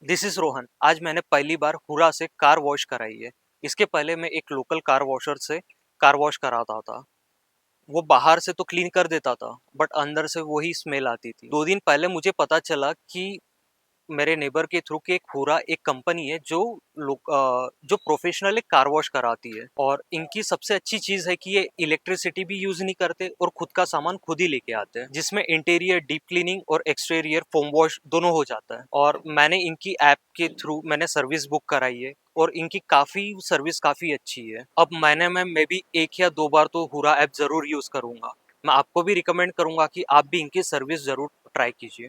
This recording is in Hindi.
This is Rohan. आज मैंने पहली बार हुरा से कार वॉश कराई है। इसके पहले मैं एक लोकल कार वॉशर से कार वॉश कराता था। वो बाहर से तो क्लीन कर देता था, बट अंदर से वही स्मेल आती थी। 2 दिन पहले मुझे पता चला कि मेरे नेबर के थ्रू कि एक हुरा एक कंपनी है जो जो प्रोफेशनली कार वॉश कराती है, और इनकी सबसे अच्छी चीज है कि ये इलेक्ट्रिसिटी भी यूज नहीं करते और खुद का सामान खुद ही लेके आते हैं, जिसमें इंटीरियर डीप क्लीनिंग और एक्सटीरियर फोम वॉश दोनों हो जाता है। और मैंने इनकी ऐप के थ्रू मैंने सर्विस बुक कराई है, और इनकी काफी सर्विस काफी अच्छी है। अब महीने में मैं भी 1 या 2 बार तो हुरा ऐप जरूर यूज करूंगा। मैं आपको भी रिकमेंड करूंगा कि आप भी इनकी सर्विस जरूर ट्राई कीजिए।